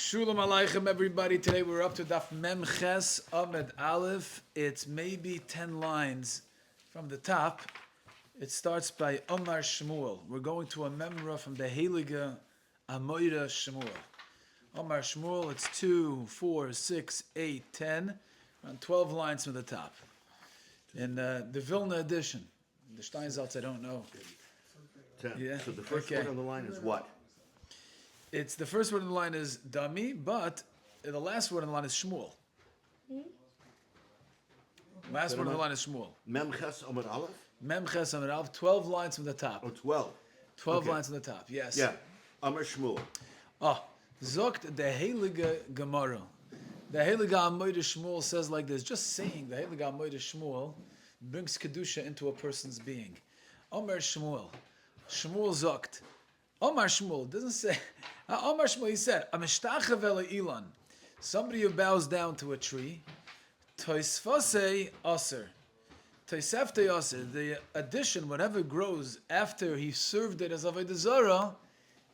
Shulam Aleichem, everybody. Today we're up to Daf Mem Ches Amud Aleph. It's maybe 10 lines from the top. It starts by Omar Shmuel. We're going to a memra from the Heilige Amoira Shmuel. Omar Shmuel, it's 2, 4, 6, 8, 10. Around 12 lines from the top. In the Vilna edition. The Steinsaltz, I don't know. 10. Yeah. So the first word on the line is what? It's the first word in the line is dummy, but the last word in the line is Shmuel. Last word in the line is Shmuel. Mem Ches Amud Aleph? Mem Ches Amud Aleph, 12 lines from the top. Oh, 12. 12 Okay. lines from the top, yes. Yeah. Amar Shmuel. Zogt the Heilige Gemara. The Heilige Amoida Shmuel says like this, just saying the Heilige Amoida Shmuel brings Kedusha into a person's being. Omar Shmuel. Shmuel Zogt. Omar Shmuel doesn't say. Omar Shmuel, he said, "Amishtachav el Ilan," somebody who bows down to a tree. Toisfasei aser, toisefte aser. The addition, whatever grows after he served it as Avodah Zarah,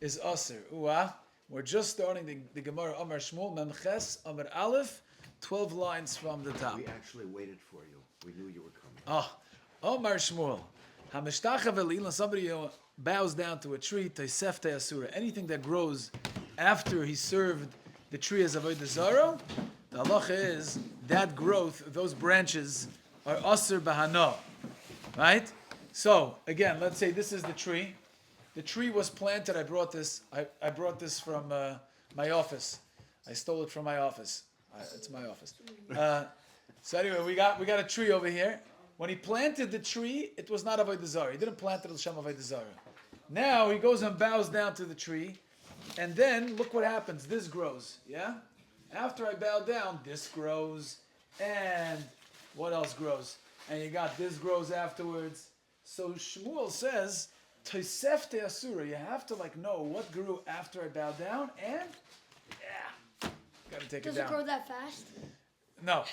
is aser. We're just starting the Gemara. Omar Shmuel, Mem Ches Amud Aleph, 12 lines from the top. We actually waited for you. We knew you were coming. Omar Shmuel, Hamishtachav el Ilan, somebody who bows down to a tree, Tosefte Asura. Anything that grows after he served the tree as Avodah Zarah, the halacha is that growth, those branches are Asur Bahana. Right? So, again, let's say this is the tree. The tree was planted. I brought this from my office. I stole it from my office. It's my office. So anyway, we got a tree over here. When he planted the tree, it was not Avodah Zarah. He didn't plant it L'Shem Avodah Zarah. Now he goes and bows down to the tree, and then look what happens. This grows, yeah? After I bow down, this grows, and what else grows? And you got this grows afterwards. So Shmuel says, Tosefte Asura, you have to know what grew after I bow down, and gotta take it down. Does it grow that fast? No.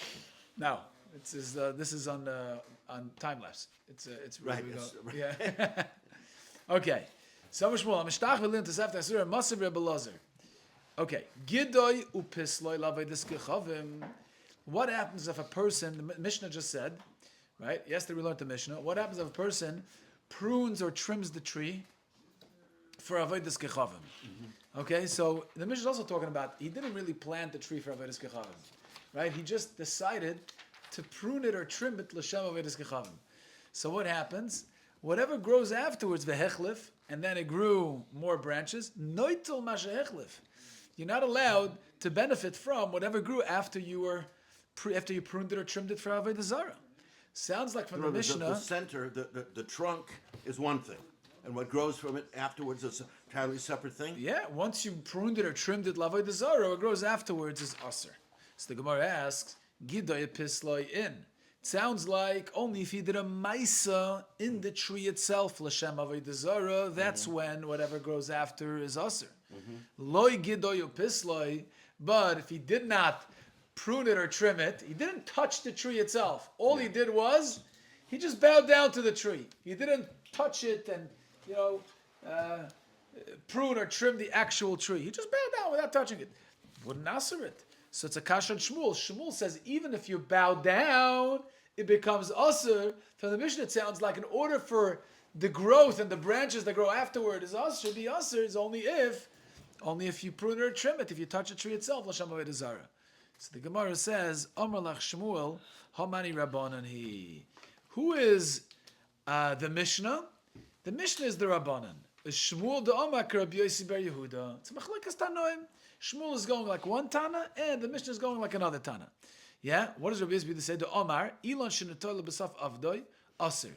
This is on time lapse. It's Right, really yes, right. Yeah. Okay. So Shmuel, Mishtach v'lin tesefte asura masav Rebbe Lazar. Okay. Gidoy upisloi lavedis kechavim. What happens if a person? The Mishnah just said, right? Yesterday we learned the Mishnah. What happens if a person prunes or trims the tree for avodas kechavim? Okay. So the Mishnah is also talking about he didn't really plant the tree for avodas kechavim, right? He just decided to prune it or trim it l'shem avodas kechavim. So what happens? Whatever grows afterwards, vehechlif, and then it grew more branches, noitel mashehechlif. You're not allowed to benefit from whatever grew after you pruned it or trimmed it for Avodah Zarah. Sounds like from the Mishnah. The center, the trunk is one thing, and what grows from it afterwards is an entirely separate thing. Yeah, once you pruned it or trimmed it, Avodah Zarah, what grows afterwards is aser. So the Gemara asks, Gidoy pisloi in. It sounds like only if he did a maisa in the tree itself, l'shem avodah zarah, that's when whatever grows after is aser. Loi gidoy pisloi, but if he did not prune it or trim it, he didn't touch the tree itself. All he did was, he just bowed down to the tree. He didn't touch it and, prune or trim the actual tree. He just bowed down without touching it. Wouldn't aser it. So it's a kasha on Shmuel. Shmuel says even if you bow down, it becomes aser. From the Mishnah, it sounds like in order for the growth and the branches that grow afterward is aser, should be aser, is only if you prune it or trim it. If you touch the tree itself, l'shem avodah zarah. So the Gemara says, Amar lach Shmuel, Hamani Rabbanan he. Who is the Mishnah? The Mishnah is the Rabbanan. Shmuel the Amar Rabbi Yosi bar Yehuda. It's a machlekes tanoim. Shmuel is going like one Tana, and the Mishnah is going like another Tana. Yeah? What does Rabbi Yisbi say? The Omar, Elon shenatoy lebesaf avdoi, aser.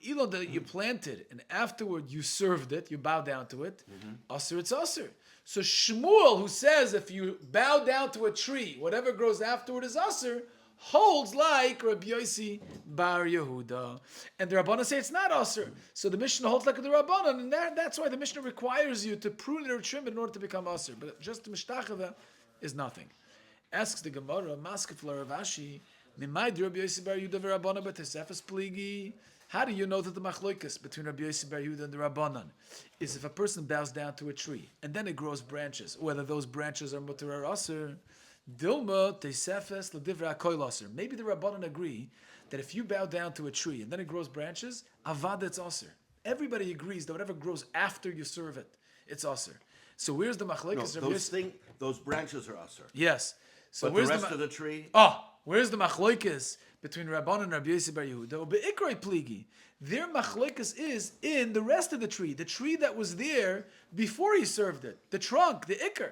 Elon that you planted, and afterward you served it, you bow down to it, aser, it's aser. So Shmuel, who says if you bow down to a tree, whatever grows afterward is aser, holds like Rabbi Yosi bar Yehuda. And the Rabbanan say it's not aser. So the Mishnah holds like the Rabbanan, and that's why the Mishnah requires you to prune it or trim it in order to become aser. But just the mishtachava is nothing. Asks the Gemara, Maskef la Rav Ashi, Mimai Rabbi Yosi bar Yehuda v'Rabbanan b'tesefes pligi. How do you know that the machloikas between Rabbi Yossi Bar Yehuda and the Rabbanan is if a person bows down to a tree and then it grows branches, whether those branches are mutar or aser? Dilma teisefes ledivra koil aser. Maybe the Rabbanan agree that if you bow down to a tree and then it grows branches, avad it's aser. Everybody agrees that whatever grows after you serve it, it's aser. So where's the machlekes? No, those branches are aser. Yes. So But where's the rest of the tree? Where's the machlekes between Rabbanan and Rabbi Yossi Bar Yehuda? Or be'ikroi pligi. Their machlekes is in the rest of the tree that was there before he served it, the trunk, the ikr.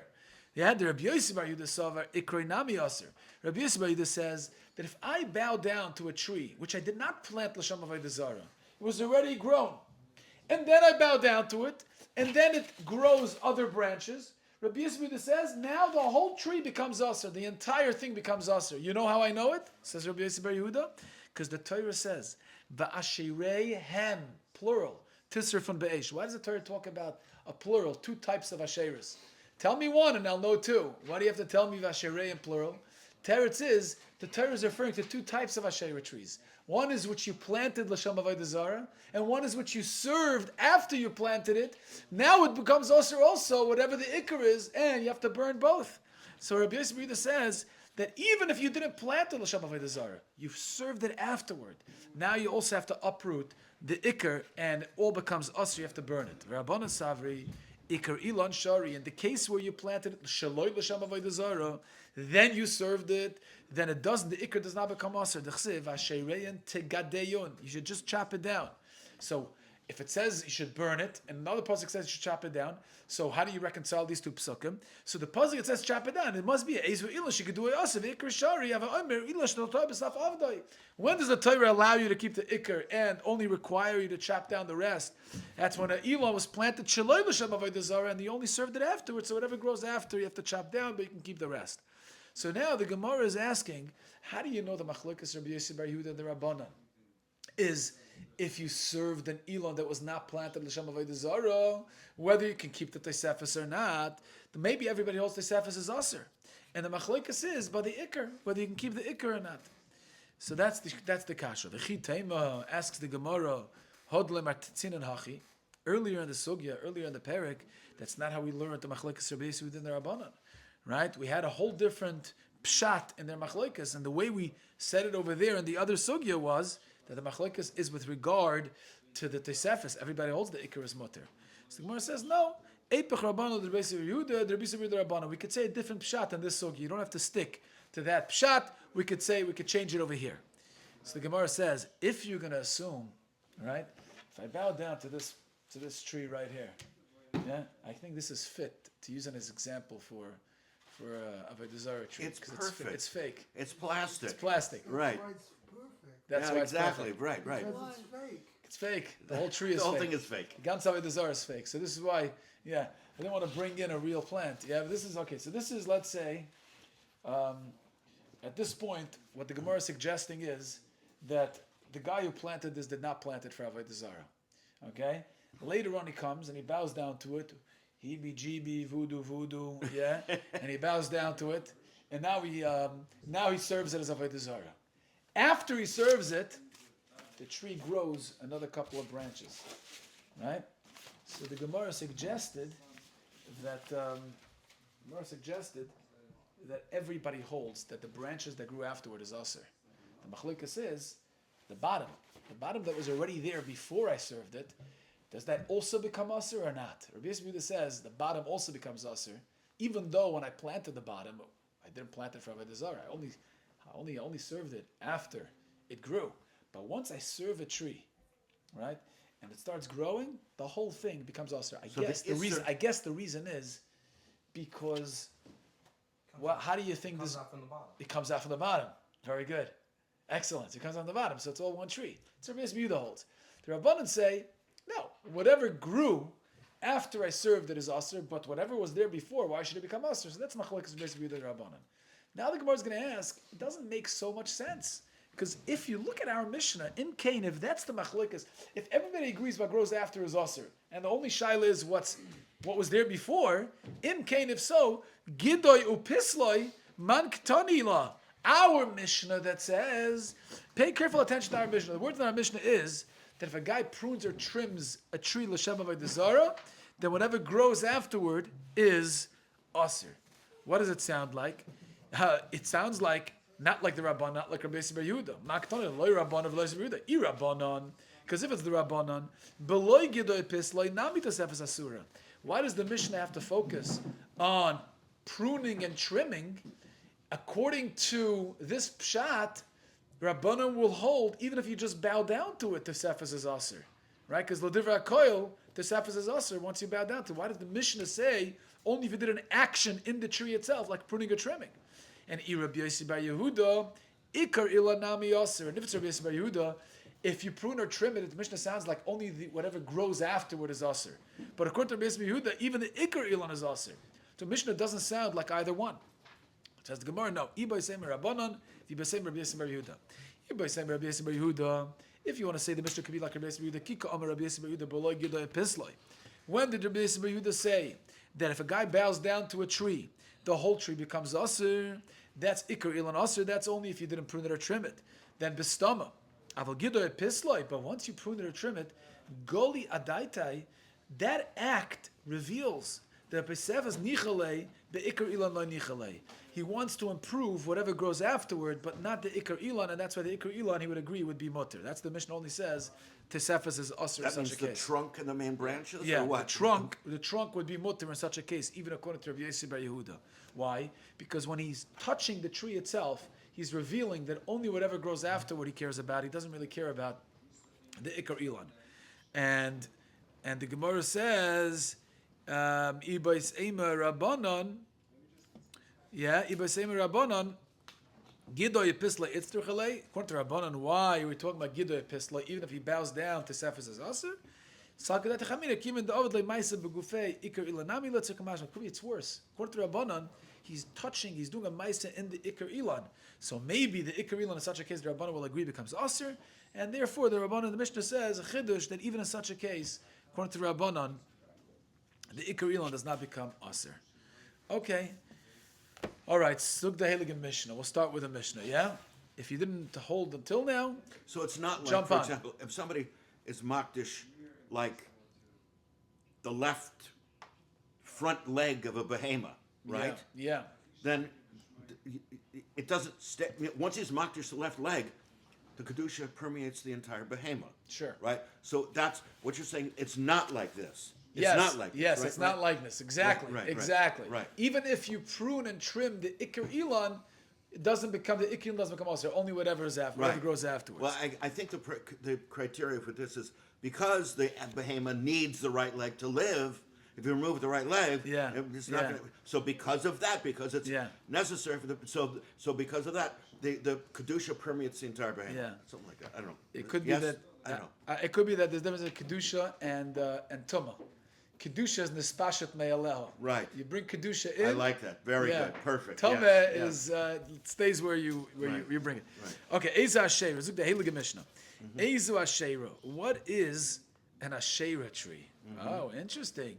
They had the Rabbi Yossi Bar Yehuda savar ikroi nami aser. Rabbi Yossi Bar Yehuda says that if I bow down to a tree which I did not plant l'shem avodah zarah, it was already grown, and then I bow down to it, and then it grows other branches. Rabbi Yossi Bar Yehuda says, now the whole tree becomes aser. The entire thing becomes aser. You know how I know it? Says Rabbi Yossi Bar Yehuda. Because the Torah says, va'asherei hem, plural, tisr from be'esh. Why does the Torah talk about a plural, two types of asheris? Tell me one and I'll know two. Why do you have to tell me va'asherei in plural? Teretz is, the Torah is referring to two types of asherah trees. One is which you planted l'shem avodah zarah, and one is which you served after you planted it. Now it becomes also whatever the ikar is, and you have to burn both. So Rabbi Yossi Bar Yehuda says that even if you didn't plant it l'shem avodah zarah, you've served it afterward. Now you also have to uproot the ikar, and it all becomes usher. You have to burn it. Rabbanan Savri, ikar ilan shari. In the case where you planted it shaloi l'shem avodah zarah, then you served it, then it doesn't, the ikr does not become aser. You should just chop it down. So if it says you should burn it, and another pasuk says you should chop it down, so how do you reconcile these two psukim? So the pasuk it says chop it down, it must be ezu ilash. You could do it aser. Ikr shari have an omer ilash no toy b'saf avdai. When does the Torah allow you to keep the ikr and only require you to chop down the rest? That's when an elah was planted shaloi l'shem avodah zarah, and you only served it afterwards. So whatever grows after, you have to chop down, but you can keep the rest. So now the Gemara is asking, how do you know the machlokes Rabbi Yossi Bar Yehuda and the Rabbanan is if you served an elon that was not planted l'shem avodah zarah, whether you can keep the tesefes or not? Maybe everybody holds tesefes is aser, and the machlokes is by the ikar, whether you can keep the ikar or not. So that's the kasha. The Chitema asks the Gemara, hodle martzinan hachi. Earlier in the sugya, earlier in the parak, that's not how we learned the machlokes Rabbi Yossi within the Rabbanan. Right? We had a whole different pshat in their machlokas, and the way we said it over there in the other sugya was that the machlokas is with regard to the tesefes. Everybody holds the ikarus mutter. So the Gemara says, no, eipach rabbanu the Rabbi Yehuda, the Rabbi Yehuda rabbanu. We could say a different pshat in this sugya. You don't have to stick to that pshat. We could change it over here. So the Gemara says, if you're going to assume, right, if I bow down to this tree right here, yeah, I think this is fit to use it as example for Avodah Zarah tree. It's perfect. It's fake. It's plastic. It's plastic. Right. That's why it's perfect. That's why it's exactly. perfect. Right. Because it's fake. It's fake. The whole tree is The whole fake. thing is fake. Gans Avodah Zarah is fake. So this is why, I didn't want to bring in a real plant. Yeah, but this is, okay, so this is, let's say, at this point, what the Gemara is suggesting is that the guy who planted this did not plant it for Avodah Zarah. Okay? Later on he comes and he bows down to it. Heebie-jeebie, voodoo, yeah, and he bows down to it, and now he serves it as Avodah Zarah. After he serves it, the tree grows another couple of branches, right? So the Gemara suggested that everybody holds that the branches that grew afterward is aser. The machlikas is the bottom that was already there before I served it. Does that also become aser or not? Rabbi Yossi Bar Yehuda says the bottom also becomes aser, even though when I planted the bottom, I didn't plant it for Avodah Zarah. I only served it after it grew. But once I serve a tree, right, and it starts growing, the whole thing becomes aser. I guess the reason is because how do you think this? It comes out from the bottom. Very good, excellent. It comes out from the bottom, so it's all one tree. It's Rabbi Yossi Bar Yehuda holds. The Rabbanan say, no, whatever grew after I served it is aser, but whatever was there before, why should it become aser? So that's machlokes Rabbi Yehuda Rabbanan. Now the Gemara is going to ask, it doesn't make so much sense. Because if you look at our Mishnah, in Cain, if that's the machlokes, if everybody agrees what grows after is aser, and the only shaila is what was there before, in Cain, if so, gidoy upisloi man ktanila. Our Mishnah that says, pay careful attention to our Mishnah. The word in our Mishnah is that if a guy prunes or trims a tree l'shem avodah zarah, then whatever grows afterward is aser. What does it sound like? It sounds like not like the Rabban, not like Rabbi Yossi bar Yehuda. Maktanon loy Rabban of Rabbi Yehuda. Rabbanon. Because if it's the Rabbanon, beloy gidoy pisloi namitas efes asura. Why does the Mishnah have to focus on pruning and trimming? According to this pshat, Rabbanon will hold even if you just bow down to it. Tesefes is aser, right? Because l'divra koil, tesefes is aser once you bow down to it. Why does the Mishnah say only if you did an action in the tree itself, like pruning or trimming? And Rabbi Yossi bar Yehuda, ikar ilanami aser. And if it's Rabbi Yossi bar Yehuda, if you prune or trim it, the Mishnah sounds like only whatever grows afterward is aser. But according to Rabbi Yossi bar Yehuda, even the ikar ilan is aser. So Mishnah doesn't sound like either one. Says the Gemara, no. Ibay same Rabbanon, Ibay same Rabbi Yossi bar Yehuda. Ibay same Rabbi Yossi bar Yehuda. If you want to say the Mishnah could be like Rabbi Yossi bar Yehuda, Kika Amar Rabbi Yossi bar Yehuda below Gidoi Pisloi. When did Rabbi Yossi bar Yehuda say that if a guy bows down to a tree, the whole tree becomes aser? That's ikar ilan aser. That's only if you didn't prune it or trim it. Then bistama, aval gidoi pisloi. But once you prune it or trim it, goli adaitai, that act reveals that pesevas nichalei the ikar ilan lo nichalei. He wants to improve whatever grows afterward, but not the ikar ilan, and that's why the ikar ilan he would agree would be mutter. That's the Mishnah only says tesefes is aser in such a case. That means the trunk and the main branches. Yeah, or what? the trunk would be mutter in such a case, even according to Rabbi Yossi bar Yehuda. Why? Because when he's touching the tree itself, he's revealing that only whatever grows afterward he cares about. He doesn't really care about the ikar ilan, and the Gemara says, "Ibais ema rabbanon." Yeah, Ibais ema rabbanon. Gidoy pisla itzturchalei. According to Rabbanon, why are we talking about gidoy pisla? Even if he bows down to sefes as aser. Could be it's worse. According to Rabbanon, he's doing a maisa in the ikar ilan. So maybe the ikar ilan in such a case, the Rabbanon will agree becomes aser, and therefore the Rabbanon, the Mishnah says a chidush that even in such a case, according to Rabbanon, the ikar ilan does not become aser. Okay. All right, Sug the Heilige Mishnah. We'll start with the Mishnah, yeah? If you didn't hold until now, so it's not like, jump for on. example, if somebody is makdish like the left front leg of a behemoth, right? Yeah. Then it doesn't stay. Once he's makdish the left leg, the kedusha permeates the entire behemoth. Sure. Right. So that's what you're saying. It's not like this. It's Yes, not like this. yes, right? it's not like this. Exactly, Right. exactly. Even if you prune and trim the ikar ilan, it doesn't become the ikar ilan doesn't become aser. Only whatever is after, whatever grows afterwards. Well, I think the criteria for this is because the behemoth needs the right leg to live. If you remove the right leg, it's not gonna, so because of that, because it's necessary for the so because of that, the kedusha permeates the entire behemoth. Yeah. Something like that. I don't know. It could be yes? that. I don't know. It could be that there's difference in kedusha and tuma. Kedusha is nispashet me'aleho. Right. You bring kedusha in. I like that. Very good. Perfect. Tuma Yes. is stays where you bring it. Right. Okay. Eza Asherah. Look the Heilige Mishnah. Ezu Asherah. What is an Asherah tree? Oh, interesting.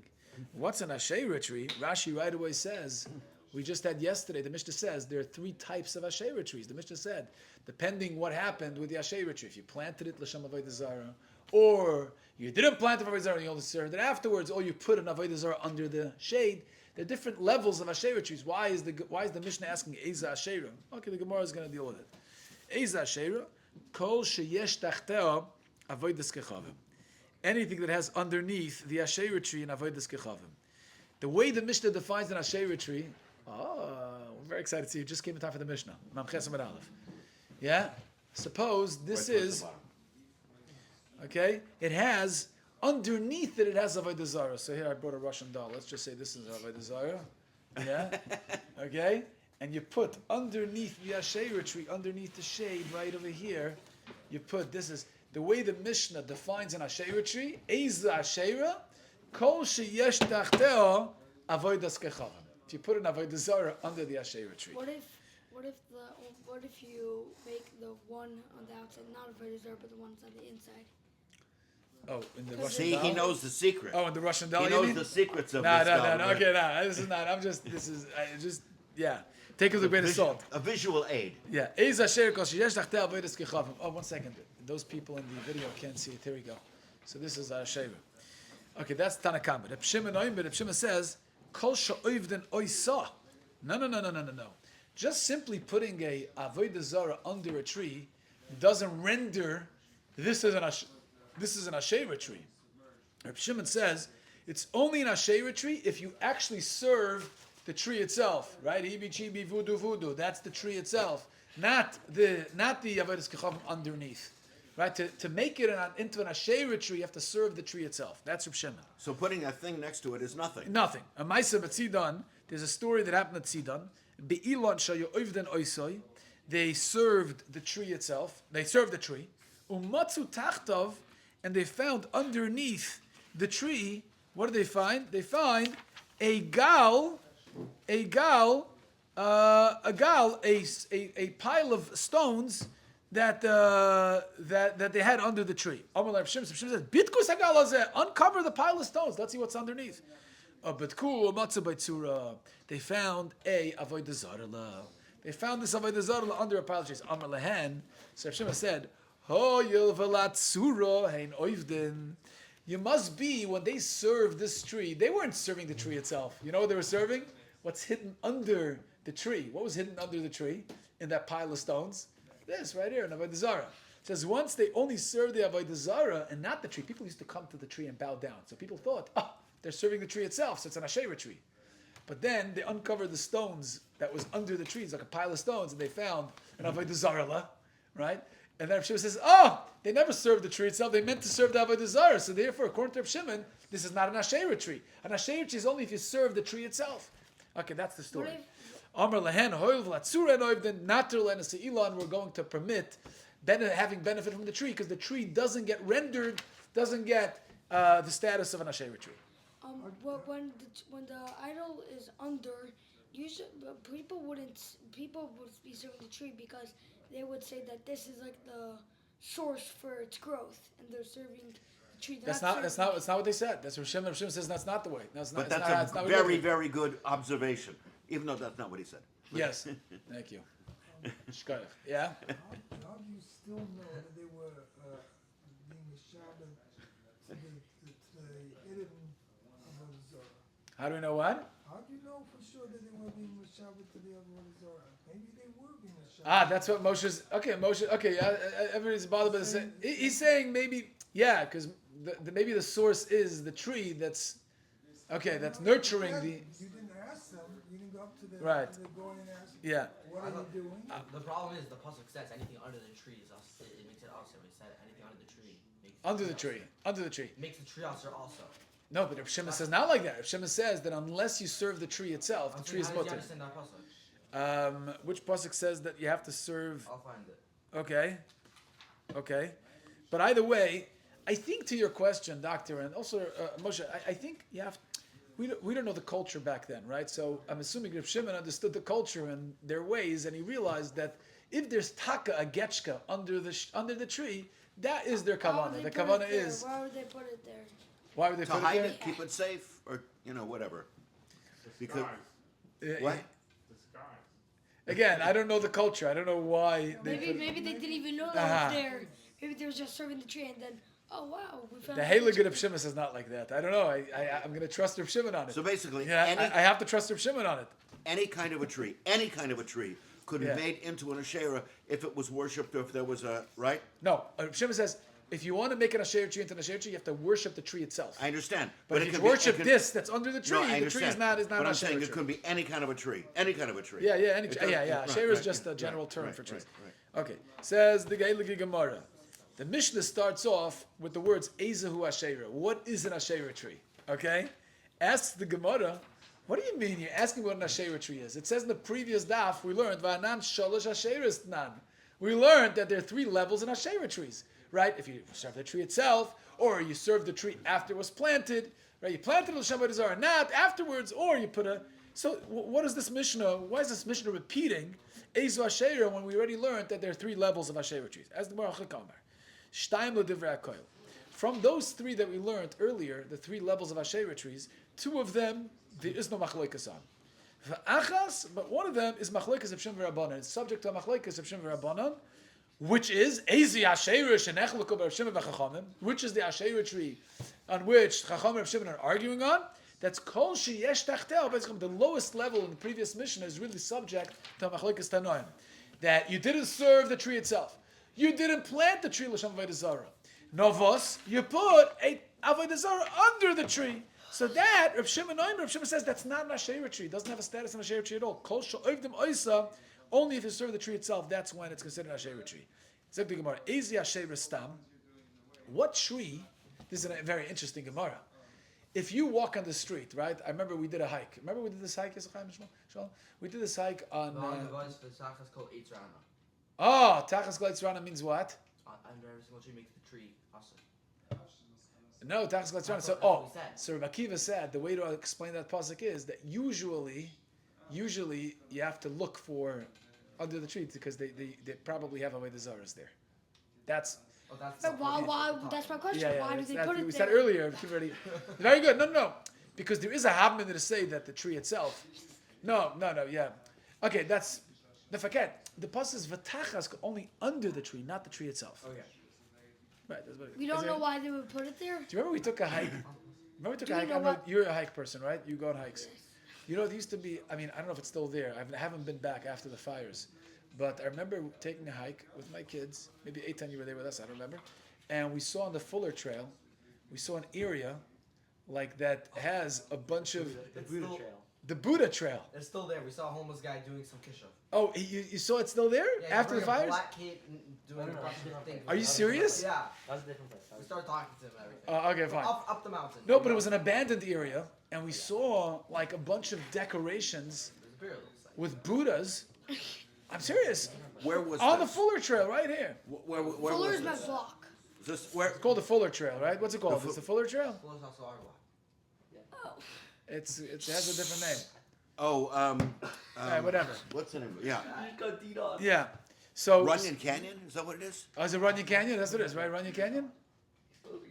What's an Asherah tree? Rashi right away says, we just had yesterday, the Mishnah says there are 3 types of Asherah trees. The Mishnah said, depending what happened with the Asherah tree, if you planted it l'shem avodah zarah, or you didn't plant it for avodah zarah and you only served it afterwards, or you put an avodah zarah under the shade, there are different levels of Asherah trees. Why is the Mishnah asking Eza Asherah? Okay, the Gemara is going to deal with it. Eza Asherah, kol sheyesh tachteo avodas kechavim. Anything that has underneath the Asherah tree in avodas kechavim. The way the Mishnah defines an Asherah tree, we're very excited to see you. Just came in time for the Mishnah. Mamches Amud Aleph. Yeah? Suppose this is, okay, it has, underneath it has Avodah Zarah. So here I brought a Russian doll. Let's just say this is Avodah Zarah. Yeah? Okay? And you put underneath the Asherah tree, underneath the shade, right over here, you put, this is, the way the Mishnah defines an Asherah tree, Eza Asherah, Kol sheyesh tachteo avodas kechavim. If you put an avodah zarah under the Asherah tree. What if you make the one on the outside not avodah zarah, but the one on the inside? Oh, in the Russian See, doll? he knows the secret. Oh, in the Russian doll, He you knows mean? the secrets of No, this doll. Right? okay, no, this is not, yeah. Take it with a grain of salt. A visual aid. Yeah. Eza Asherah kol sheyesh tachteo avodas kechavim. Oh, 1 second. those people in the video can't see it. Here we go. So this is shiur. Okay, that's Tanakama. Reb Shimon says, Kol sha'oivden oisa. No. Just simply putting a Avodah Zarah under a tree doesn't render this is an Asherah tree. Reb Shimon says it's only an Asherah tree if you actually serve the tree itself, right? Hibi chibi voodoo. That's the tree itself, not the Avodas Kechavim underneath. Right, to make it into an Asherah tree, you have to serve the tree itself. That's Reb Shimon. So putting a thing next to it is nothing. Nothing. A Maisa B'Tzidon, there's a story that happened at Tzidon. Be'ilon shayu oivden oisoi. They served the tree itself. They served the tree. Umatzu tachtov, and they found underneath the tree. What did they find? They find a pile of stones that they had under the tree. Amar Shimon says, "Bitkus hagal hazeh, uncover the pile of stones. Let's see what's underneath." They found a Avodah Zarah. They found this Avodah Zarah under a pile of trees. Amar lehen. So Shimon said, "Hoyel v'latzura hein oivdin." You must be, when they served this tree, they weren't serving the tree itself. You know what they were serving? What's hidden under the tree? What was hidden under the tree in that pile of stones? This right here in Avodah Zarah. It says once they only served the Avodah Zarah and not the tree. People used to come to the tree and bow down. So people thought, they're serving the tree itself, so it's an Asherah tree. But then they uncovered the stones that was under the trees, like a pile of stones, and they found an Avodah Zarah, right? And then Reb Shimon says, they never served the tree itself. They meant to serve the Avodah Zarah. So therefore, according to Reb Shimon, this is not an Asherah tree. An Asherah tree is only if you serve the tree itself. Okay, that's the story. Amar lehen hoil v'latzura noivden nater len se'ilan. We're going to permit having benefit from the tree because the tree doesn't get rendered, doesn't get the status of an Asherah tree. When the idol is under, usually people would be serving the tree because they would say that this is like the source for its growth, and they're serving the tree. That's not what they said. That's what Reb Shimon says. That's not the way. That's a very, very good observation, even though that's not what he said. Yes, thank you. Yeah. How do you still know that they were being Shabbat to the hidden Avodah Zarah? How do we know what? How do you know for sure that they were being Shabbat to the Avodah Zarah? Maybe they were being Shabbat. That's what Moshe's. Okay, everybody's bothered by the same. He's saying maybe, because maybe the source is the tree that's nurturing the. You didn't ask them. You didn't go up to them. Right. To go and ask. Yeah. What are you doing? The problem is the pasuk says anything under the tree is us. It makes it also. It said anything under the tree. Under the tree. Makes the tree also. No, but Reb Shimon says not like that. Reb Shimon says that unless you serve the tree itself, the tree is mutter. Understand that pasuk? Which pasuk says that you have to serve? I'll find it. Okay. But either way, I think to your question, Doctor, and also Moshe, I think you have. We don't know the culture back then, right? So I'm assuming Reb Shimon understood the culture and their ways, and he realized that if there's taka a getchka under the tree, that is their kavanah. The kavanah is. Why would they put it there? Why would they To put hide it there? it, keep it safe, or whatever. Because What? Again, I don't know the culture. I don't know why. Maybe they didn't even know that was there. Maybe they were just serving the tree and then, oh wow, we found. The Heilige Reb Shimon is not like that. I don't know. I'm going to trust Reb Shimon on it. So basically, I have to trust Reb Shimon on it. any kind of a tree could be made into an Asherah if it was worshipped or if there was a, right? No, Reb Shimon says, if you want to make an Asherah tree into an Asherah tree, you have to worship the tree itself. I understand. But if you worship this that's under the tree, the tree is not But an I'm Asherah saying tree. it could be any kind of a tree. Any kind of a tree. Yeah. Right, Asherah is just a general term for trees. Okay, says the Heilige Gemara. The Mishnah starts off with the words Ezehu Asherah. What is an Asherah tree? Okay? Asks the Gemara, what do you mean you're asking what an Asherah tree is? It says in the previous daf, we learned, Va'anan shalosh Asherahs nan. We learned that there are 3 levels in Asherah trees, right? If you serve the tree itself, or you serve the tree after it was planted, right? You planted the Avodah Zarah, not afterwards, or you put a... So what is this Mishnah? Why is this Mishnah repeating Ezehu Asherah when we already learned that there are 3 levels of Asherah trees? As the Baruch HaKamar. Shtieble divrei hakoil. From those 3 that we learned earlier, the 3 levels of Asherah trees, 2 of them there is no machlokes on. But one of them is machlokes of Shimon v'Rabbanan. It's subject to machlokes of Shimon v'Rabbanan. which is Ezi Asherah Shenechluku B'Rav Shimon v'Chachamim, which is the Asherah tree on which Chacham and Rav Shimon are arguing on. That's Kol Sheyesh Tachtel, basically the lowest level in the previous mission is really subject to Machlokes Tanoim. That you didn't serve the tree itself. You didn't plant the tree L'Shem Avodah Zarah. Novos, you put a Avodah Zarah under the tree. So that, Rav Shimon says that's not an Asherah tree. It doesn't have a status in an Asherah tree at all. Kol She'ovdim Oisa, only if you serve the tree itself, that's when it's considered an Asherah tree. Zek the Gemara, Ezi Asherah Stam. What tree, this is a very interesting Gemara. If you walk on the street, right? I remember we did a hike. Remember we did this hike, we did this hike on... The tachas called Eitz Rana. Oh, Tachas Kol Eitz Rana means what? Under every single tree makes the tree awesome. No, Tachas Kol Eitz Rana. So Rabbi Akiva said, the way to explain that pasuk is that usually you have to look for under the tree because they probably have Avodah Zarahs there. That's... But why? That's my question. Why do they put it there? We said earlier. Very good. No. Because there is a habmin to say that the tree itself. No. Yeah. Okay, that's... Forget. The pasuk is v'tachas only under the tree, not the tree itself. Okay. Right. That's what We don't know why they would put it there. Do you remember we took a hike? You're a hike person, right? You go on hikes. You know, it used to be, I don't know if it's still there. I haven't been back after the fires. But I remember taking a hike with my kids. Maybe 8-10 you were there with us, I don't remember. And we saw on the Fuller Trail, we saw an area like that has a bunch of... The Buddha Trail. The Buddha Trail. It's still there. We saw a homeless guy doing some kisha. Oh, you saw it still there? Yeah, after the fires? A black kid doing a bunch of things. Are you serious? Yeah. That was a different place. We started talking to him and everything. Okay, fine. Up the mountain. No, but it was an abandoned area, and we saw like a bunch of decorations with Buddhas. I'm serious. Where was on this? the Fuller Trail, right here. Where Fuller's was my this? block. Is this where? It's called the Fuller Trail, right? What's it called? It's the Fuller Trail. Fuller's also our block. Oh. It has a different name. Oh, Whatever. What's the name? Yeah. Yeah. So Runyon Canyon? Is that what it is? Oh, is it Runyon Canyon? That's what it is, right? Runyon Canyon?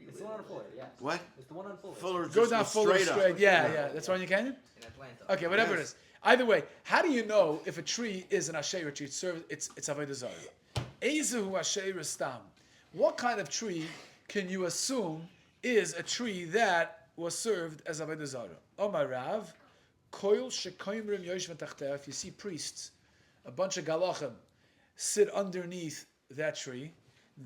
It's the one on Fuller, yeah. What? It's the one on Fuller. Fuller's Go just down Fuller straight. up. Yeah. That's Runyon Canyon? In Atlanta. Okay, whatever Yes. it is. Either way, how do you know if a tree is an Asherah tree? It's Avodah Zarah. Ezehu Asherah Stam. What kind of tree can you assume is a tree that was served as Avodah Zarah? Omar Rav, Koil Shekoimrim Yoshvan Tachteh. If you see priests, a bunch of galachim, sit underneath that tree,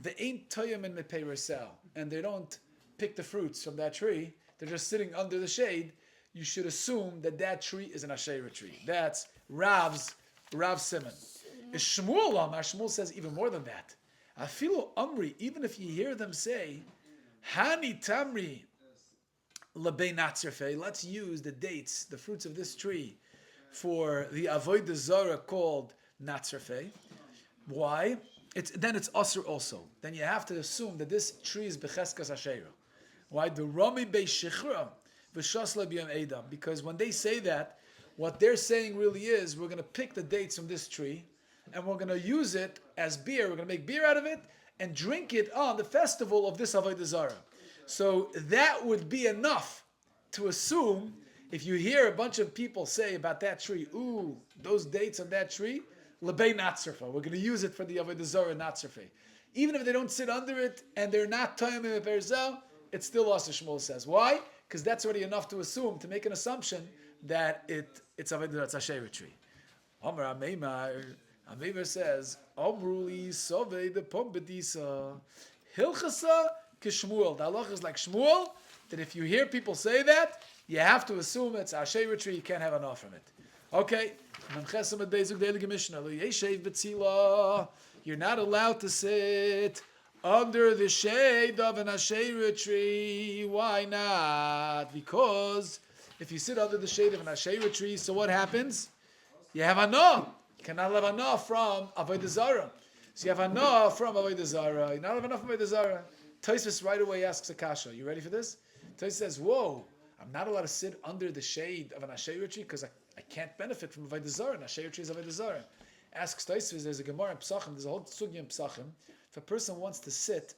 they ain't toyim in mepei resel, and they don't pick the fruits from that tree. They're just sitting under the shade. You should assume that tree is an Asherah tree. That's Rav Simon. Is Shmuel Amar? Shmuel says even more than that. Afilu Amri, even if you hear them say, Hani Tamri Labei Natzerfei, let's use the dates, the fruits of this tree, for the Avodah Zarah called Natzerfei. Why? Then it's Asr also. Then you have to assume that this tree is Becheskas Asherah. Why? The Rami Bei Shechra. Because when they say that, what they're saying really is, we're going to pick the dates from this tree, and we're going to use it as beer. We're going to make beer out of it and drink it on the festival of this Avodah Zarah. So that would be enough to assume, if you hear a bunch of people say about that tree, ooh, those dates on that tree, lebei natzerfa. We're going to use it for the Avodah Zarah natzerfa. Even if they don't sit under it and they're not toyim be'erzel, it's still Asa Shmuel says. Why? Because that's already enough to assume, to make an assumption that it's Avodah Zarah, it's a Asherah tree. Amar Ameimar says, Amruli Sove the Pombedisa Hilchasa Kishmuel. The halach is like Shmuel, that if you hear people say that, you have to assume it's a Asherah tree, you can't have enough from it. Okay. You're not allowed to sit under the shade of an Asherah tree. Why not? Because if you sit under the shade of an Asherah tree, so what happens? You have anah. You cannot have anah from Avodah Zarah. So you have anah from Avodah Zarah. You not have enough from Avodah Zarah. Tosfos right away asks a kasha. You ready for this? Tosfos says, whoa, I'm not allowed to sit under the shade of an Asherah tree because I can't benefit from Avodah Zarah. An Asherah tree is Avodah Zarah. Asks Tosfos, there's a Gemara in Pesachim, there's a whole sugya in Pesachim. If a person wants to sit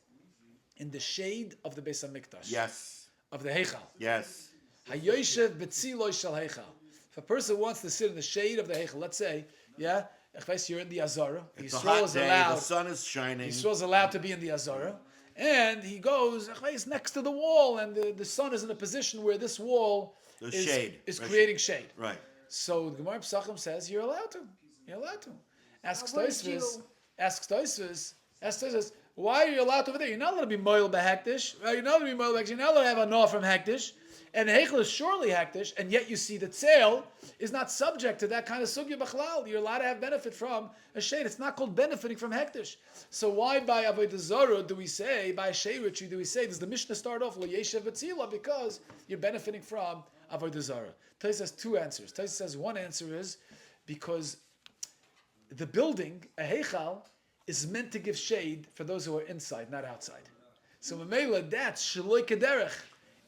in the shade of the Beis HaMikdash, Yes. of the Heichal, Yes. Hayoshev betziloi shel Heichal. If a person wants to sit in the shade of the heichal, let's say, you're in the Azara. It's a hot day, the sun is shining. Yisrael is allowed to be in the Azara. And he goes next to the wall, and the sun is in a position where this wall is creating shade. Right. So the Gemara Pesachim says you're allowed to. You're allowed to. Asks Tosfos, why are you allowed to over there? You're not allowed to be moil behektish. You're not allowed to be moil behektish. You're not allowed to have a no from hektish. And the heichel is surely hektish, and yet you see that sale is not subject to that kind of sugya b'chlal. You're allowed to have benefit from a shade. It's not called benefiting from hektish. So why by Avodah Zarah do we say, by Sheirah tree do we say, does the Mishnah start off lo yeshev v'tzila, because you're benefiting from Avodah Zarah? Tais has two answers. Tais says one answer is because the building, a heichal, is meant to give shade for those who are inside, not outside. So Mamela, that's shaloi kederech.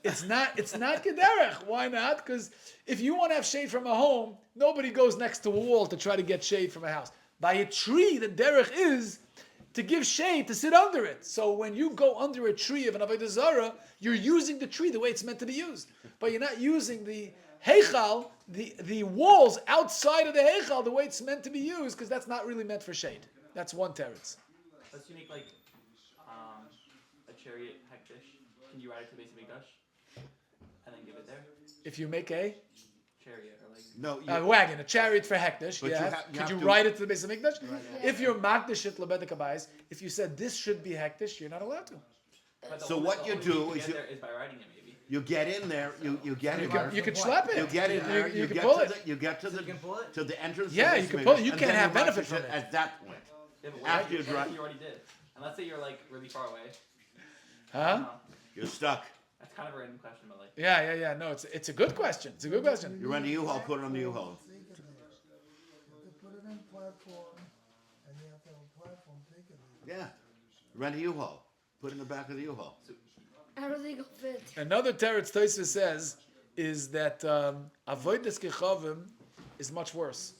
It's not kederech. Why not? Because if you want to have shade from a home, nobody goes next to a wall to try to get shade from a house. By a tree, the derech is to give shade, to sit under it. So when you go under a tree of an Avodah Zarah, you're using the tree the way it's meant to be used. But you're not using the heichal, the walls outside of the heichal the way it's meant to be used, because that's not really meant for shade. That's one teretz. Let's make like a chariot hektish. Can you ride it to Beis Hamikdash and then give it there? If you make a Chariot or like a wagon, a chariot for hektish, But could you ride it to the Beis Hamikdash? If you're makdish it lebedek habayis, if you said this should be hektish, you're not allowed to. So what you do is is by riding it maybe. you get in there. You get in there. You can schlep it. You get in there. You can get pull to it. You get to the entrance. Yeah, of you the can pull it. Smithers, You and can't then have you benefit might from sit it. at that point. Yeah, but After you you drive- you already did. And let's say you're like really far away. Huh? You're stuck. That's kind of a random question, but like Yeah. No, it's a good question. It's a good question. You rent a U-Haul. Put it on the U-Haul. Take it there. You have to put it in platform, and you have to have a platform taken there. Yeah. Rent a U-Haul. Put it in the back of the U-Haul. I don't think it'll fit. Another teretz Tosfos says is that avodas kechavim is much worse.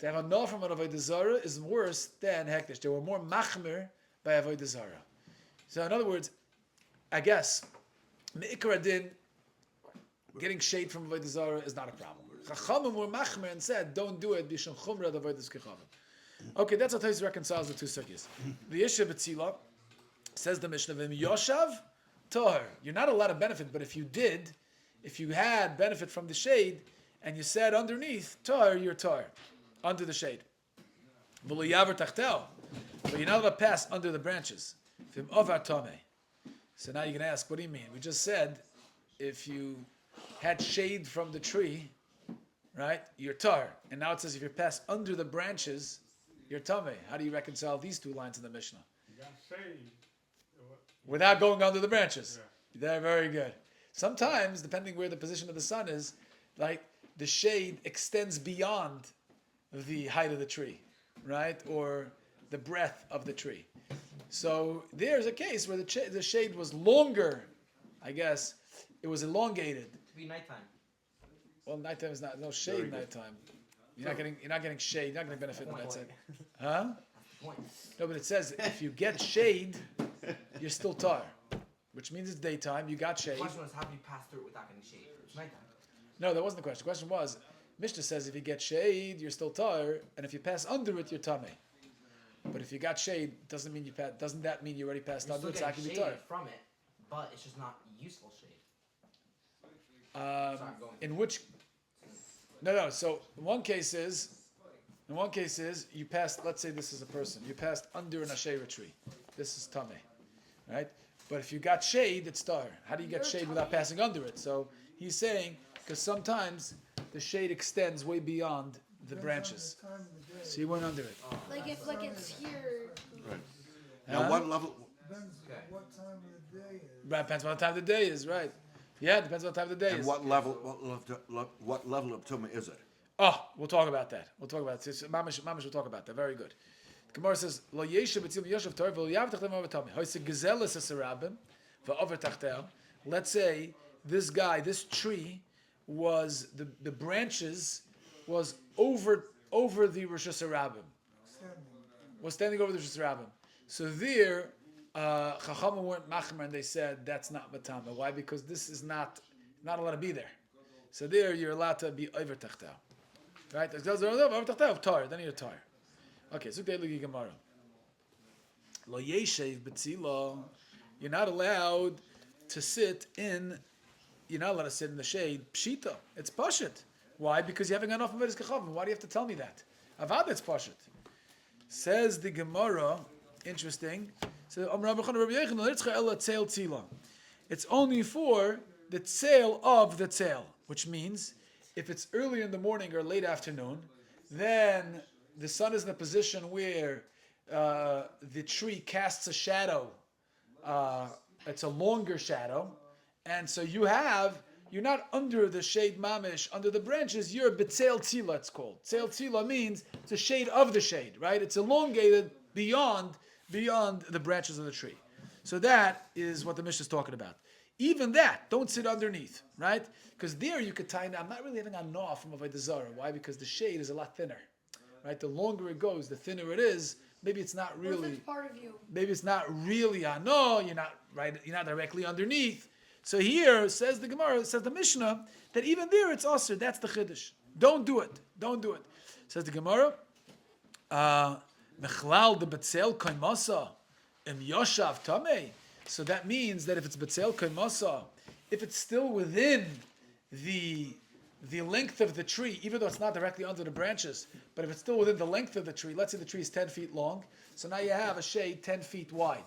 To have a no from an avodah zarah is worse than hektish. They were more machmir by avodah zarah. So in other words, I guess me'ikar adin, getting shade from avodah zarah is not a problem. Chachamim were machmir and said, don't do it b'shum chumra avodas kechavim. Okay, that's how Tosfos reconciles the two sugyas. The Yeshiv B'tzila says the Mishnah v'im yoshav tahor. You're not allowed to benefit, but if you had benefit from the shade, and you sat underneath, tahor, you're tahor, under the shade. V'lo yaver tachtel, but you're not allowed to pass under the branches. V'im ovar tameh. So now you can ask, what do you mean? We just said, if you had shade from the tree, right, you're tahor. And now it says if you pass under the branches, you're tameh. How do you reconcile these two lines in the Mishnah? Without going under the branches. They're very good. Sometimes, depending where the position of the sun is, like the shade extends beyond the height of the tree, right? Or the breadth of the tree. So there's a case where the shade was longer, I guess. It was elongated. To be nighttime. Well, nighttime is no shade nighttime. You're not getting shade. You're not getting benefit in that sense. Huh? Point. No, but it says if you get shade, you're still tar, which means it's daytime. You got The shade. question was, how do you pass through it without getting shade? It's nighttime. No, that wasn't the question. The question was, Mishnah says if you get shade, you're still tar, and if you pass under it, you're tameh. But if you got shade, doesn't mean you pass. Doesn't that mean you already passed You're under still it? So I can getting be tar. shade from it, but it's just not useful shade. In which? No. So in one case is you passed. Let's say this is a person. You passed under an asherah tree. This is tameh, right? But if you got shade, it's tar. How do you get shade without passing under it? So he's saying because sometimes the shade extends way beyond the branches. Time of the day. So you went under it. Like if it's here. Now, what level? Depends what time of the day is. Right, depends what time of the day is, right? Yeah, depends what time of the day And is. what level of tumah is it? Oh, we'll talk about that. Mamish will talk about that. Very good. The Gemara says, "Lo yeshiv b'tzil yoshev torah v'lo yav tachtem over tamei." Hoyse gezeles esarabim v'over tachtel. Let's say this tree was the branches was over the Rosh Hashanah, was standing over the Rosh Hashanah. So there, Chachamim weren't machmer, and they said that's not matama. Why? Because this is not allowed to be there. So there, you're allowed to be over tachtel. Right? Then you're tired. Okay, so Gemara. Lo yeshev b'tzila. You're not allowed to sit in. You're not allowed to sit in the shade. Pshita. It's pashut. Why? Because you're having enough of it as kachavim. Why do you have to tell me that? Avad, it's pashut. Says the Gemara. Interesting. So it's only for the tzel of the tzel, which means if it's early in the morning or late afternoon, then the sun is in a position where the tree casts a shadow. It's a longer shadow, and so you're not under the shade mamish, under the branches. You're betzel tila. It's called tzel tila means it's a shade of the shade, right? It's elongated beyond the branches of the tree. So that is what the Mishnah is talking about. Even that, don't sit underneath, right? Because there you could tie. I'm not really having a naw from Avodah Zarah. Why? Because the shade is a lot thinner, right? The longer it goes, the thinner it is. Maybe it's not really. It's part of you. Maybe it's not really a no. You're not right. You're not directly underneath. So here says the Gemara, says the Mishnah that even there it's asur. That's the chiddush. Don't do it. Don't do it. Says the Gemara. Mechlal de betzel kaimasa im yoshav tamei. So that means that if it's betzel kaimasa, if it's still within the length of the tree, even though it's not directly under the branches, but if it's still within the length of the tree, let's say the tree is 10 feet long, so now you have a shade 10 feet wide,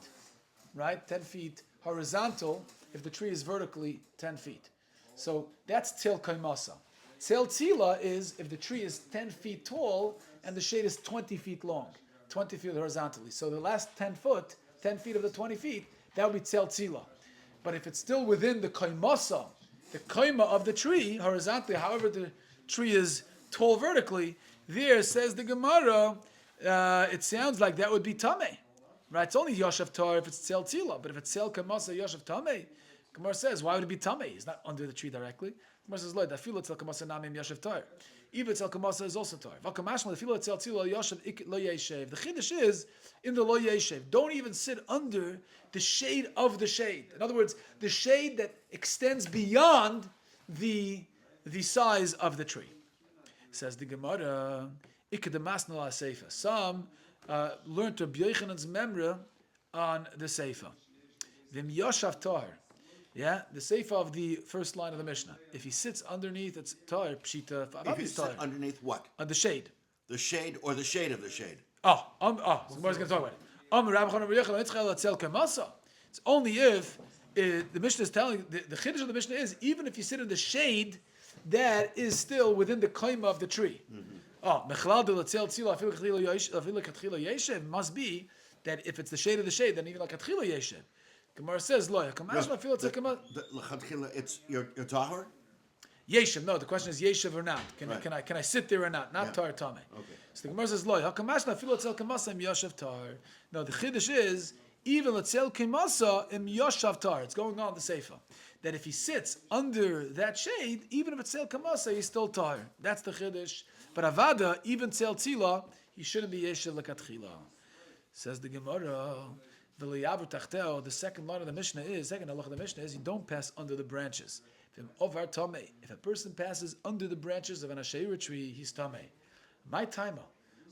right? 10 feet horizontal if the tree is vertically 10 feet. So that's tzel kaimasa. Tzel tila is if the tree is 10 feet tall and the shade is 20 feet long, 20 feet horizontally. So the last 10 feet of the 20 feet, that would be tzel tila. But if it's still within the kaimasa, the kaima of the tree, horizontally, however the tree is tall vertically, there, says the Gemara, it sounds like that would be tameh. Right? It's only yoshav tar if it's tzel tila, but if it's tzel kamasa yoshav tameh, Gemara says, why would it be tameh? He's not under the tree directly. Gemara says, look, dafilo tzel kamasa namim yoshav tar. Even tzel kamasa is also tar. V'kamashma dafilo tzel tila yoshav lo yeshev. The chiddush is in the lo yeshev. Don't even sit under the shade of the shade. In other words, the shade that extends beyond the size of the tree. Says the Gemara, Ikedemasnal HaSeifa. Some learned Rabbi Yochanan's memra on the Seifa. Vim Yoshav Tar. Yeah, the Seifa of the first line of the Mishnah. If he sits underneath, it's Tar, Pshita. If he sits underneath what? On the shade. The shade or the shade of the shade? So Gemara's going to talk about it. It's only if the Mishnah is telling, the chiddush of the Mishnah is, even if you sit in the shade, that is still within the kaima of the tree. Must be that if it's the shade of the shade, then even like atchila yeshev. Gemara says, lo, it's your tahor? Yeshev. No, the question is yeshev or not. Can I sit there or not? Not tar tameh. Okay. So the Gemara says, lo, hakamashna filo tzel kamasa im yoshev tar. No, the chiddush is even letzel kamasa im yoshev tar. It's going on the seifa that if he sits under that shade, even if it's tzel kamasa, he's still tar. That's the chiddush. But avada, even tzel tila, he shouldn't be yeshev lekatchila. Says the Gemara. The second line of the Mishnah is, second halach of the Mishnah is, you don't pass under the branches. If a person passes under the branches of an asherah tree, he's tameh. My timer.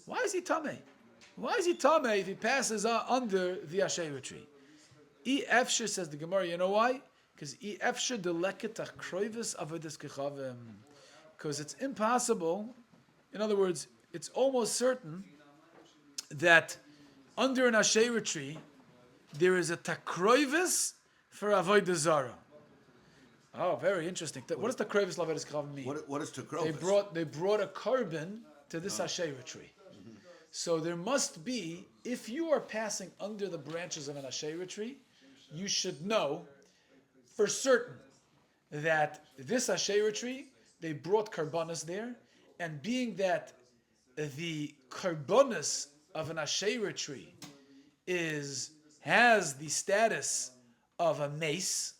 Why is he tameh? Why is he tameh if he passes under the asherah tree? Efshir, says the Gemara, you know why? Because efshir deleket achroivis avodas kechavim. Because it's impossible. In other words, it's almost certain that under an asherah tree there is a takroivis for Avodah Zarah. Oh, very interesting. What does takroivis l'avodas kechavim mean? What is takroivis? They brought a carbon to this asherah tree. Mm-hmm. So there must be, if you are passing under the branches of an asherah tree, you should know for certain that this asherah tree, they brought karbanas there, and being that the karbanas of an asherah tree has the status of a mace,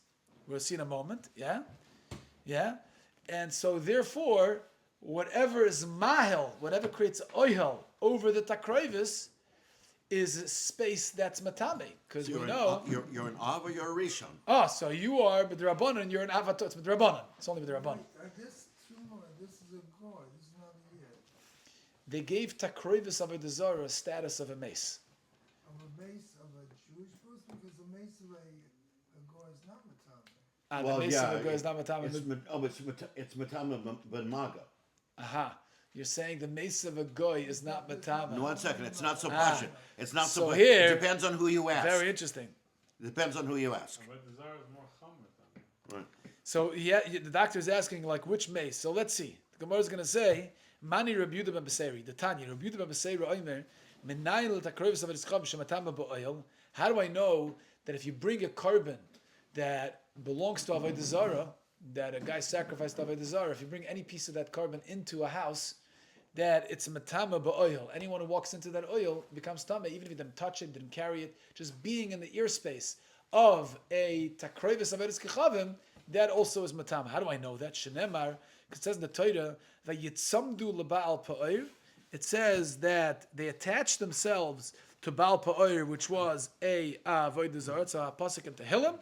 we'll see in a moment, yeah, and so therefore, whatever is mahel, whatever creates oihel over the takroivis, is a space that's matame, because we know you're an av or you're a rishon. So you are b'drabanan, you're an avatar. It's b'drabanan. It's only b'drabanan. This is a guy. This is not here. they gave takroivis avodah zarah status of a mace. Of a mace of a Jewish person, because the mace of a goy is not matame. The mace of a goy is not matame. It's matame ben maga. Aha. You're saying the mace of a goy is not matame. No, 1 second. It's not so passionate. It's not so. Here, it depends on who you ask. Very interesting. It depends on who you ask. Right. So the doctor is asking like which mace. So let's see. The Gemara is going to say, Mani Rabbi Yehuda ben Beseiri. The Tanya Rabbi Yehuda ben Beseiri Oimer Menayil takrovis of Yitzchak shematama ba'oil. How do I know that if you bring a carbon that belongs to Avodah Zarah, that a guy sacrificed to Avodah Zarah, if you bring any piece of that carbon into a house, that it's a matama ba'oil. Anyone who walks into that oil becomes tama, even if he didn't touch it, didn't carry it, just being in the ear space of a takrovis of Eretz Kechavim, that also is matama. How do I know that? Shenemar, because it says in the Torah that yitzamdu leba'al pa'or. It says that they attached themselves to Baal Pa'or, which was a Avodah Zarah, it's a pasuk in Tehillim.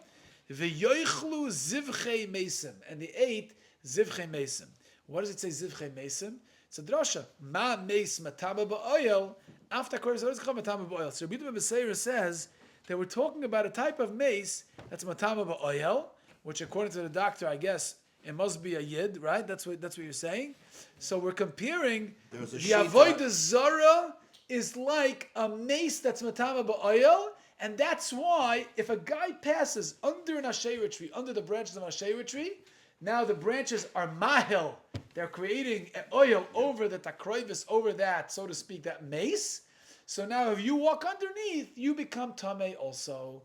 V'yoichlu zivchei mesim, and they ate zivchei mesim. What does it say zivchei mesim? It's a drasha. Ma meis matama ba'oil, after Kodesh matama ba'oil. So Rabbi Yehuda ben Beseira says that we're talking about a type of mace that's matama ba'oil, which according to the doctor, I guess, it must be a yid, right? That's what you're saying. So we're comparing the Avodah Zarah is like a mace that's matama ba'oil, and that's why if a guy passes under an asherah tree, under the branches of an asherah tree, now the branches are mahil. They're creating an oil over the takroivis, over that, so to speak, that mace. So now if you walk underneath, you become tamei also.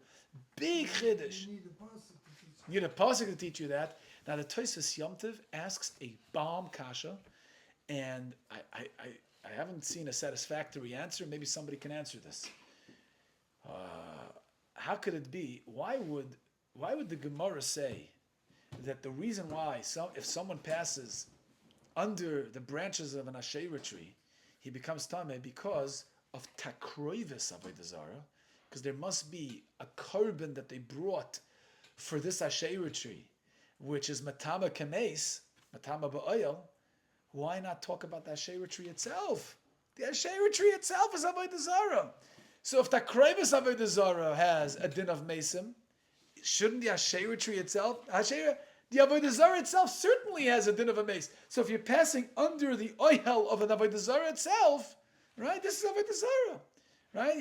Big chiddush. You need a pasuk to teach you. You need a pasuk to teach you that. Now the Tosfos Yom Tov asks a bomb kasha, and I haven't seen a satisfactory answer. Maybe somebody can answer this. How could it be? Why would the Gemara say that the reason why if someone passes under the branches of an asherah tree, he becomes tameh because of takroivis avodah zarah, because there must be a carbon that they brought for this asherah tree, which is matama kames, matama ba'oil. Why not talk about the asherah tree itself? The asherah tree itself is avodah zarah. So if the takroivis avodah zarah has a din of mesim, shouldn't the asherah tree itself, the Avodah Zarah itself certainly has a din of a mace. So if you're passing under the oil of an Avodah Zarah itself, right? This is Avodah Zarah, right?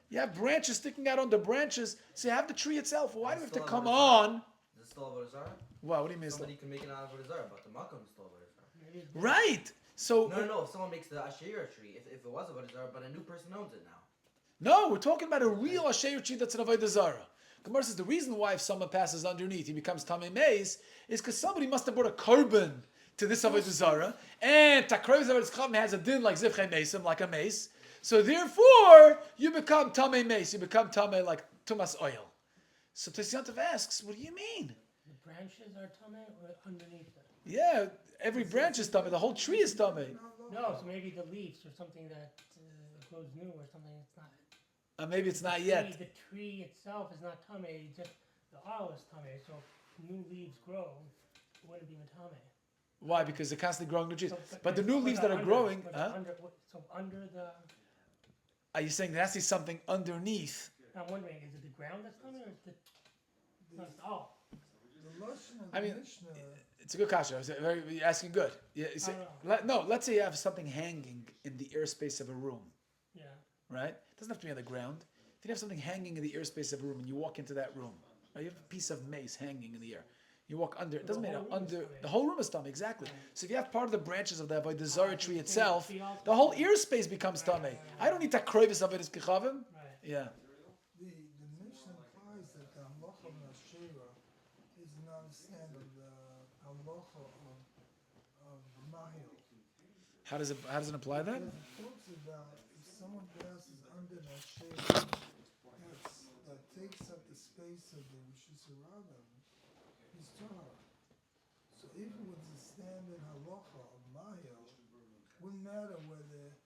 You have branches sticking out on the branches. So you have the tree itself. Why do we have to come on? Is it still Avodah Zarah? What do you mean? Somebody can make it out of Avodah Zarah, but the makam is still Avodah Zarah. Right. So No. If someone makes the asherah tree, if it was Avodah Zarah, but a new person owns it now. no, we're talking about a real asherah tree that's an Avodah Zarah. Gemara says the reason why if someone passes underneath he becomes tamei meis is because somebody must have brought a carbon to this Avodah Zarah, and takroivis avodah zarah has a din like zivchei meisim, like a mace. So therefore you become tamei meis, you become tamei like tumas oil. So Tosfos asks, what do you mean? The branches are tamei or underneath them? Yeah, every branch is tamei, the whole tree is tamei. No, so maybe the leaves or something that grows new or something that's not. Maybe it's not yet. The tree itself is not tamei, just the oil is tamei. So if new leaves grow, it wouldn't be matame. Why? Because they're constantly growing new trees. So, But the new leaves that are growing, under the. Are you saying there has to be something underneath? I'm wondering, is it the ground that's tamei or is it the? No, it's all. The lashon of I mean, the Mishnah, it's a good question. You're asking good. Yeah, you say, let's say you have something hanging in the airspace of a room, Yeah. right? It doesn't have to be on the ground. If you have something hanging in the airspace of a room and you walk into that room, right, you have a piece of mace hanging in the air. You walk under. It doesn't matter. Under the whole room is tamei, exactly. So if you have part of the branches of the Avodah Zarah tree itself, the whole airspace becomes tamei. I don't need to takroivis of it as kechavim. Yeah. the Mishnah implies that the halacha of asherah is not a standard halacha of mahil. How does it apply that? Because it talks about if someone passes under an asherah that takes up the space of the Rishus Harabim, he's tahar. So if it was a standard halacha of mahil, wouldn't matter whether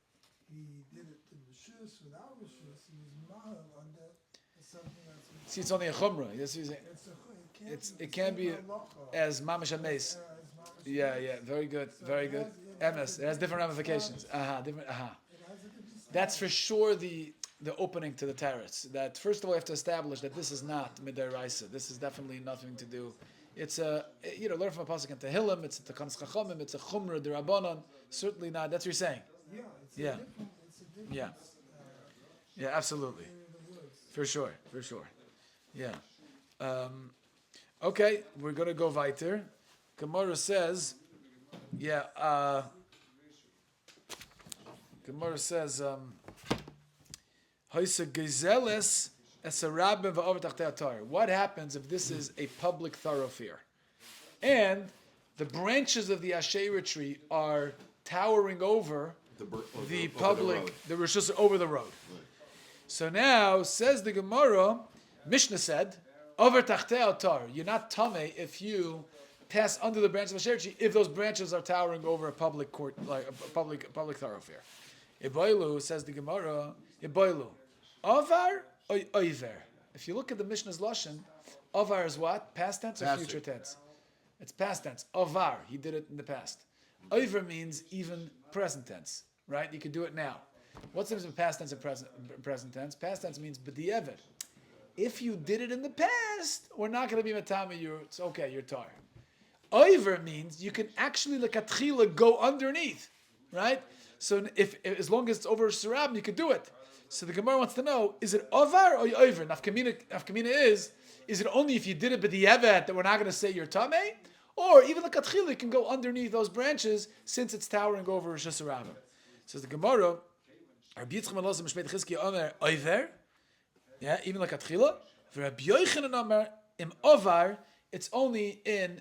he did it to Rishus without Rishus, he was mahil under something that's. See, it's only a chumrah. It can't be as mamash mace. Yeah, very good, very good. Emes. It has different ramifications. Different. That's for sure the opening to the teretz. That first of all, you have to establish that this is not midaraisa. This is definitely nothing to do. It's a learn from a pasuk in Tehillim. It's a tekanas chachamim. It's a chumra derabanan. Certainly not. That's what you're saying. Yeah, it's a different. Yeah, absolutely. For sure. Yeah. Okay, we're gonna go weiter. Gemara says, Gemara says, what happens if this is a public thoroughfare and the branches of the Asherah tree are towering over the public, the Rosh Hashanah over the road? Right. So now, says the Gemara, Mishnah said, over tachtei atar, you're not tamei if you pass under the branch of a Asherah tree if those branches are towering over a public court, like a public thoroughfare. Iboilu, says the Gemara, Iboilu, avar or oiver. If you look at the Mishnah's lashon, avar is what? Past tense or future tense? It's past tense. Avar, he did it in the past. Oiver means even present tense, right? You can do it now. What's the difference between past tense and present tense? Past tense means b'di'evet. If you did it in the past, we're not going to be matama. It's okay. You're tar. Oiver means you can actually lekatchila go underneath, right? So if as long as it's over Sarab, you can do it. So the Gemara wants to know: is it avar or oiver? Nafkamina is it only if you did it b'di'evet that we're not going to say you're tamei, or even lekatchila you can go underneath those branches since it's towering over Rosh Hashanah? Says the Gemara. Rabbi Yitzchak ben Elazar Mishmeit Chizkiya Omer Oiver, even like Atchila. For Rabbi Yochanan Omer Im Ovar, it's only in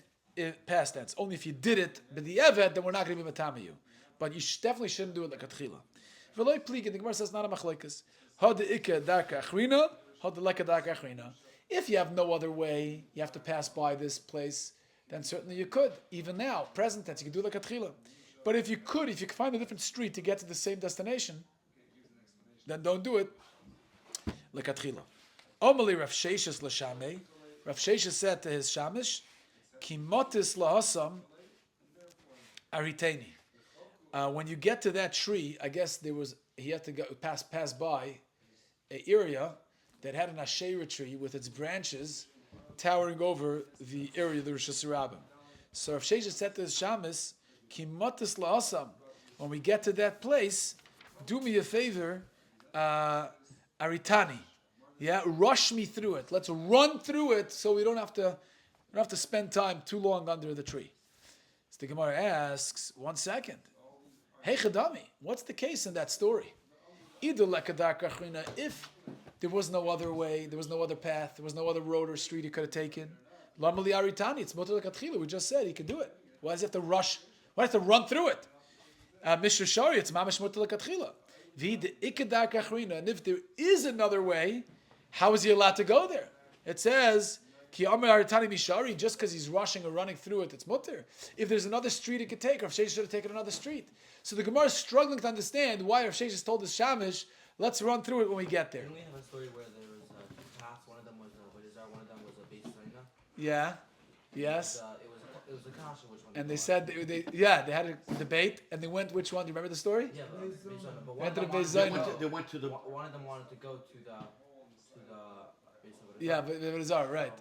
past tense. Only if you did it b'di'evet, then we're not going to be matama you. But you definitely shouldn't do it like Atchila. V'loi pligin, the Gemara says not a machlekes. Had the ikka darka achrina, had the leka darka achrina. If you have no other way, you have to pass by this place, then certainly you could. Even now, present tense, you can do like Atchila. But if you could find a different street to get to the same destination, then don't do it. Lekatchila. Omali Rav Sheshes l'shamei. Rav Sheshes said to his shamish, Kimotis lahasam ariteni. When you get to that tree, I guess he had to go pass by an area that had an Asherah tree with its branches towering over the area of the Rosh Hashanah. So Rav Sheshes said to his shamish, Kimotis lahasam. When we get to that place, do me a favor. Aritani, rush me through it. Let's run through it so we don't have to spend time too long under the tree. So the Gemara asks, 1 second. Hey Chadami, what's the case in that story? If there was no other way, there was no other path, there was no other road or street he could have taken, Lamali Aritani, it's Motor Lekatchila. We just said he could do it. Why does he have to rush? Why does he have to run through it? Mr. Shari, it's Mamash Motor Lekatchila. And if there is another way, how is he allowed to go there? It says, just because he's rushing or running through it, it's mutter. If there's another street he could take, Rav Sheshes should have taken another street. So the Gemara is struggling to understand why Rav Sheshes told his shamish, let's run through it when we get there. Didn't we have a story where there was two paths? One of them was Avodah Zarah, one of them was a Beis Zaina? Yeah. Yes. It was a kasha which one. And they said they had a debate and they went which one? Do you remember the story? Yeah, Beis Zaina. But they went to the. One of them wanted to go to the yeah, but Avodah Zarah, right?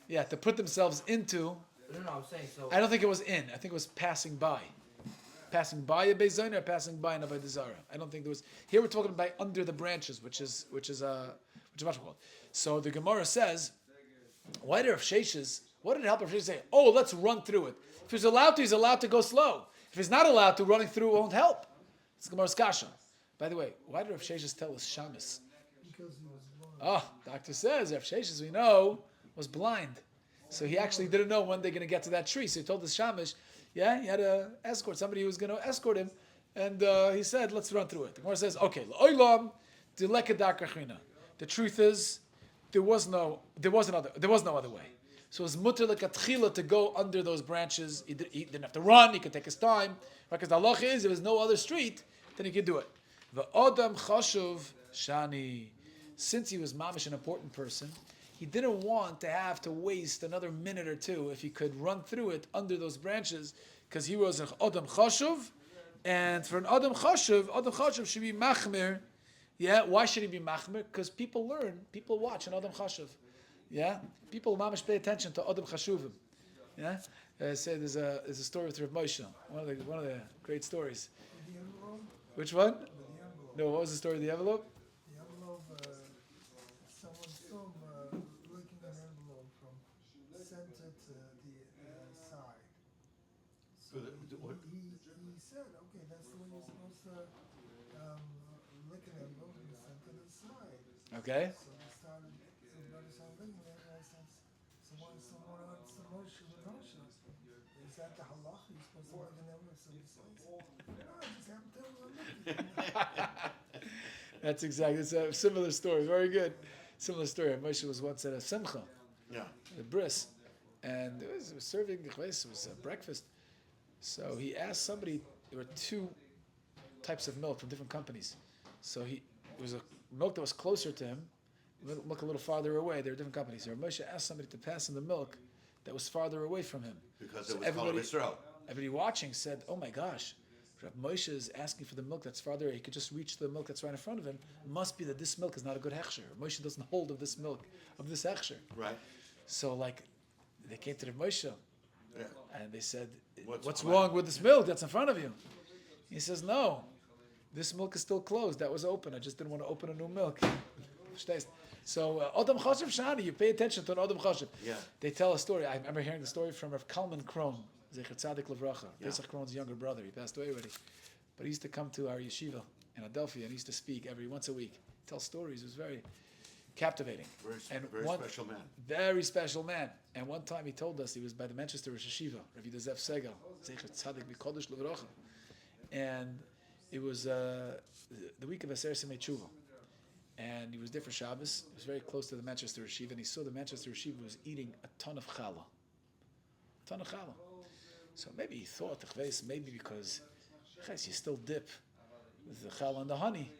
Yeah, to put themselves into. No, I'm saying so. I don't think it was in. I think it was passing by. Passing by a Beis Zaina or passing by an Avodah Zarah. I don't think there was. Here we're talking about under the branches, which is much called. So the Gemara says, why did Rav Sheshes? What did it help Rav Sheshes say? Oh, let's run through it. If he's allowed to go slow. If he's not allowed to, running through won't help. It's Gemara's kasha. By the way, why did Rav Sheshes tell us shamis? Because he was blind. Oh, doctor says Rav Sheshes, we know, was blind. So he actually didn't know when they're going to get to that tree. So he told the shamish, he had to escort somebody who was going to escort him, and he said, "Let's run through it." The Gemara says, "Okay, l'olam dileka darkachina." The truth is, there was no other way. So it was mutter lekatchila to go under those branches. He didn't have to run. He could take his time. Because the halacha is, if there's no other street, then he could do it. The Adam chashuv shani. Since he was mamish, an important person, he didn't want to have to waste another minute or two if he could run through it under those branches, because he was an Adam chashuv And for an Adam Chashuv should be machmir. Yeah, why should he be machmir? Because people learn, people watch an Adam Chashuv. Yeah, people mamish pay attention to Adam Chashuvim. Yeah, say there's a story with Rav Moshe, one of the great stories. The envelope? Which one? The envelope. No, what was the story of the envelope? The envelope, someone saw licking an envelope from center to the side. So he said, okay, that's the way you're supposed to lick an envelope from the center to the side. Okay. So everybody started licking it, and I said, someone asked the Moshe, is that the halacha? You're supposed to lick an envelope from the side? No, I just happened to lick it. That's exactly. It's a similar story. Very good. Similar story. Moshe was once at a simcha, a bris, and it was serving the chves. It was breakfast. So he asked somebody. There were two types of milk from different companies. So it was a milk that was closer to him, milk a little farther away. They were different companies. So Moshe asked somebody to pass him the milk that was farther away from him. Because so it was called Israel. Everybody watching said, "Oh my gosh." Rabbi Moshe is asking for the milk that's farther. He could just reach the milk that's right in front of him. It must be that this milk is not a good hechsher. Moshe doesn't hold of this milk, of this hechsher. Right. So they came to Rabbi Moshe, and they said, "What's wrong? wrong with this milk that's in front of you?" He says, "No, this milk is still closed. That was open. I just didn't want to open a new milk." So Adam Chashiv Shani, you pay attention to an Adam Chashiv. Yeah. They tell a story. I remember hearing the story from Rav Kalman Kron. Zecher Tzadik Levracha, Pesach Kron's younger brother. He passed away already. But he used to come to our yeshiva in Adelphia and he used to speak once a week. Tell stories. It was very captivating. Very special man. Very special man. And one time he told us he was by the Manchester Rosh Yeshiva, Rabbi Dezef Segal, Zecher Tzadik B'Kodesh Levracha. And it was the week of Aser Simei Tshuva. And he was there for Shabbos. It was very close to the Manchester Yeshiva. And he saw the Manchester Yeshiva was eating a ton of challah. A ton of challah. So maybe he thought, maybe because you still dip with the challah and the honey,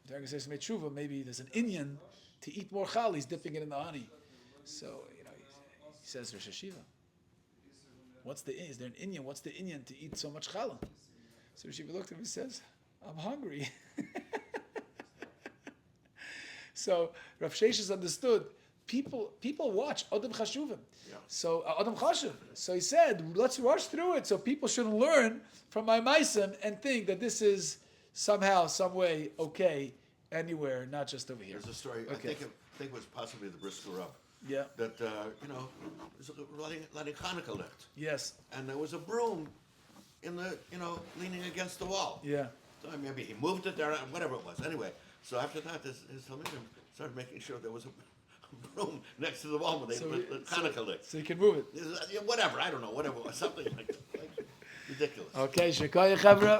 during Aser Simei Tshuva, maybe there's an inyan to eat more challah. He's dipping it in the honey. So, he says, Rosh Hashiva, is there an inyan? What's the inyan to eat so much challah? So Rosh Hashiva looked at him and says, I'm hungry. So Rav Sheshes understood. People watch Adam Chashuvim. Yeah. So Adam Chashuv. So he said, let's rush through it so people shouldn't learn from my Maisim and think that this is somehow, some way okay anywhere, not just over here. There's a story. Okay. I think it was possibly the Brisker Rub. Yeah. That it was letting Hanukkah lit. Yes. And there was a broom in the leaning against the wall. Yeah. So maybe he moved it there, whatever it was. Anyway, so after that, his Talmudim started making sure there was a broom next to the wall when they lit Hanukkah lit. So you can move it. Whatever, I don't know, whatever, something like ridiculous. Okay, Shekaya Chavra.